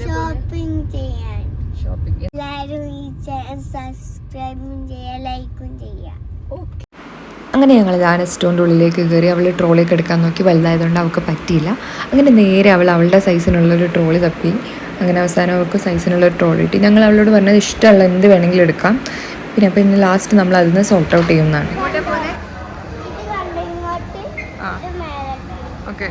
Shopping ചെയ്യാൻ. എല്ലാവരും ഈ ചാനൽ സബ്സ്ക്രൈബും ചെയ്യുക, ലൈക്കും ചെയ്യുക. അങ്ങനെ ഞങ്ങൾ സ്റ്റോറിൻ്റെ ഉള്ളിലേക്ക് കയറി. അവൾ ട്രോളിയൊക്കെ എടുക്കാൻ നോക്കി, വലുതായതുകൊണ്ട് അവൾക്ക് പറ്റിയില്ല. അങ്ങനെ നേരെ അവളുടെ സൈസിനുള്ളൊരു ട്രോളി തപ്പി. അങ്ങനെ അവസാനം അവൾക്ക് സൈസിനുള്ളൊരു ട്രോളി കിട്ടി. ഞങ്ങൾ അവളോട് പറഞ്ഞത് ഇഷ്ടമുള്ള എന്ത് വേണമെങ്കിലും എടുക്കാം. പിന്നെ അപ്പോൾ ഇന്ന് ലാസ്റ്റ് നമ്മൾ അതിൽ നിന്ന് സോർട്ട് ഔട്ട് ചെയ്യുന്നതാണ്. ഓക്കെ,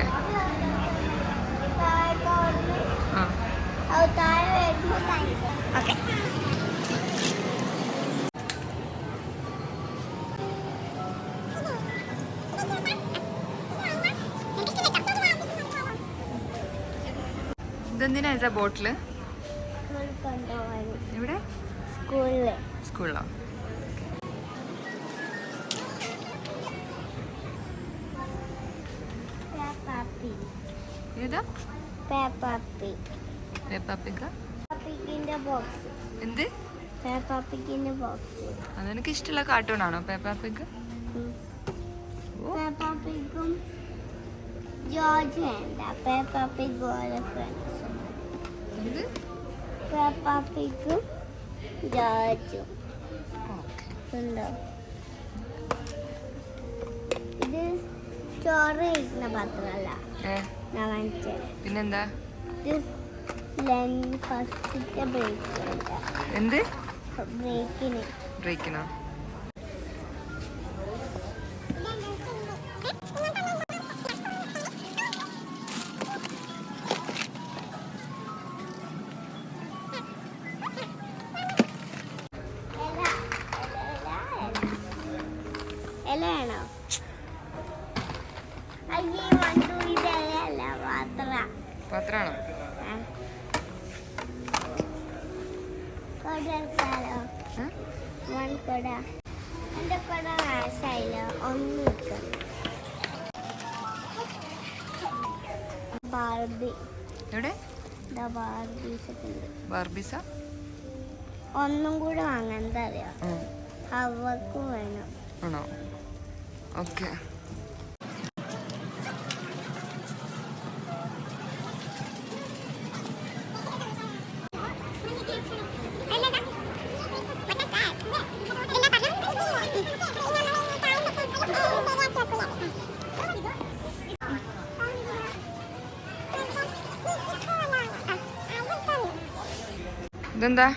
ഇതെന്തിനാ ബോട്ടില്? ഇവിടെ സ്കൂളിലോ? ഏതാ? എന്ത്? അതെനിക്ക് ഇഷ്ടമുള്ള കാർട്ടൂൺ ആണോ പേപ്പ പിഗ്? ജോർജ് വേണ്ട, പേപ്പ പിഗ് ഓരോ ഫ്രണ്ട്സും. പേപ്പ പിഗും ജോർജും ഉണ്ടോ? ഇത് ചോറ് കഴിക്കുന്ന പാത്രമല്ല, ഞാൻ കാണിച്ചത്. പിന്നെന്താ? ഇത് ഫസ്റ്റത്തെ ബ്രേക്ക്. എന്ത് ബ്രേക്കിനോ? ഇലയാണോ? അയ്യേ, ഇത് ഇലയല്ല, പാത്രാണോ? കൊട എടുക്കാലോ? കൊട. എൻ്റെ കൊട നാശായില്ല, ഒന്നും കിട്ടും. ബാർബി. എവിടെ? ബാർബീസ ഒന്നും കൂടെ വാങ്ങാൻ. എന്താ അറിയാം, അവക്കും വേണം. ആണോ? ഓക്കെ. ഇതെന്താ?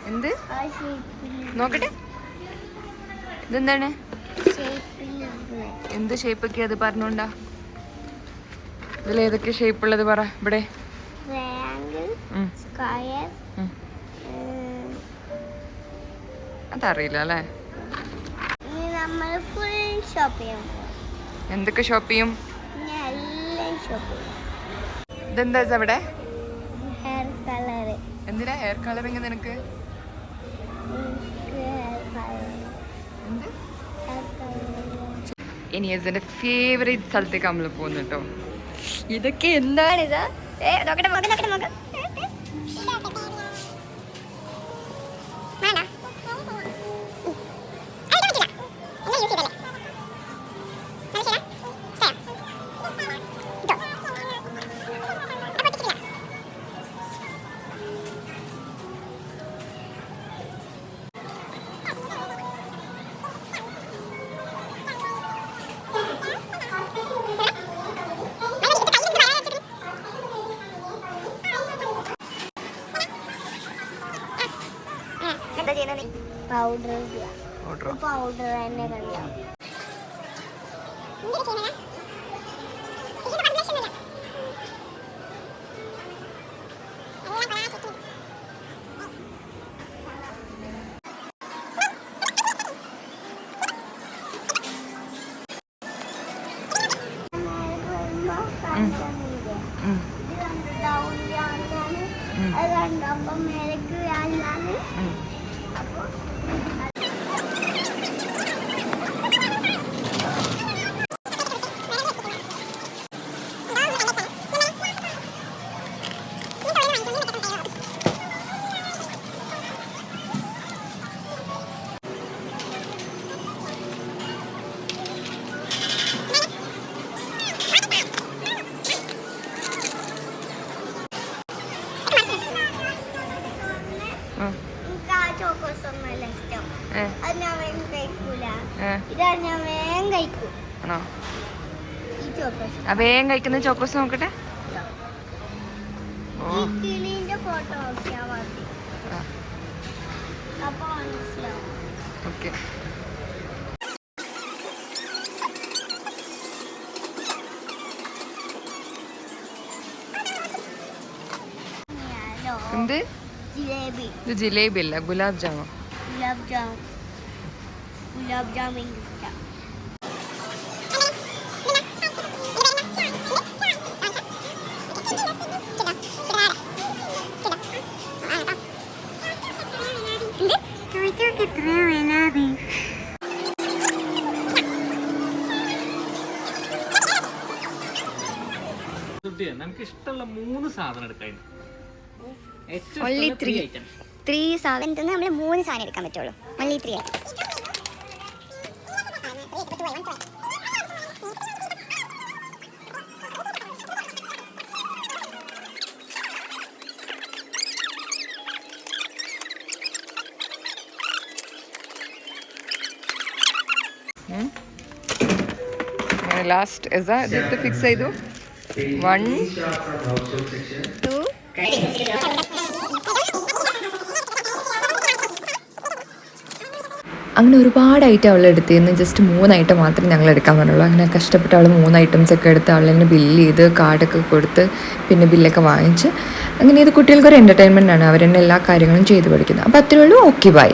എന്ത്? നോക്കട്ടെ, ഇതെന്താണ്? എന്ത് ഷേപ്പൊക്കെ അത് പറഞ്ഞോണ്ടാ? ഇതിൽ ഏതൊക്കെ ഷേപ്പ് ഉള്ളത് പറ. ഇവിടെ അതറിയില്ല അല്ലേ? എന്തൊക്കെ ഷോപ്പ് ചെയ്യും? ഇതെന്താ അവിടെ? എന്തിനാ ഹെയർ കളറിങ് നിനക്ക്? ഇനി എന്റെ ഫേവറേറ്റ് സ്ഥലത്തേക്ക് നമ്മൾ പോകുന്നു കേട്ടോ. ഇതൊക്കെ എന്താണിത്? പൗഡർ തന്നെ കണ്ടോ? അപ്പം മേലേക്ക് അല്ലാതെ അപ്പോൾ ഇതാണ് ഞാൻ വേഗം കഴിക്കും. ആണോ? ഈ ചോക്കോസ്. ആ വേഗം കഴിക്കുന്ന ചോക്കോസ് നോക്കട്ടെ. ഈ കിളിന്റെ ഫോട്ടോ നോക്കിയാൽ മതി. അപ്പൊ മനസ്സിലാവും. ഓക്കെ. എന്ത്? ജിലേബി. ഇത് ജിലേബി അല്ല, ഗുലാബ് ജാമോ. ഗുലാബ് ജാം. ഗുലാബ് ജാം ഇഷ്ടം. നമുക്ക് ഇഷ്ടമുള്ള 3 സാധനം എടുക്കാൻ. Only 3 സാധനം നമ്മൾ 3 സാധനം എടുക്കാൻ പറ്റുള്ളൂ. Only 3 items. ലാസ്റ്റ് ഇത് ഫിക്സ് ചെയ്തു. 1 2 അങ്ങനെ ഒരുപാട് ഐറ്റം അവൾ എടുത്തിരുന്നു. ജസ്റ്റ് 3 ഐറ്റം മാത്രമേ ഞങ്ങൾ എടുക്കാൻ പറ്റുള്ളൂ. അങ്ങനെ കഷ്ടപ്പെട്ട് അവൾ 3 ഐറ്റംസ് ഒക്കെ എടുത്ത് അവളെന്നെ ബില്ല് ചെയ്ത് കാർഡൊക്കെ കൊടുത്ത് പിന്നെ ബില്ലൊക്കെ വാങ്ങിച്ച് അങ്ങനെ ഇത് കുട്ടികൾക്കൊരു എൻ്റർടൈൻമെൻ്റ് ആണ്. അവരെന്നെ എല്ലാ കാര്യങ്ങളും ചെയ്ത് പഠിക്കുന്നത്. അപ്പോൾ അത്രയേ ഉള്ളൂ. Okay bye.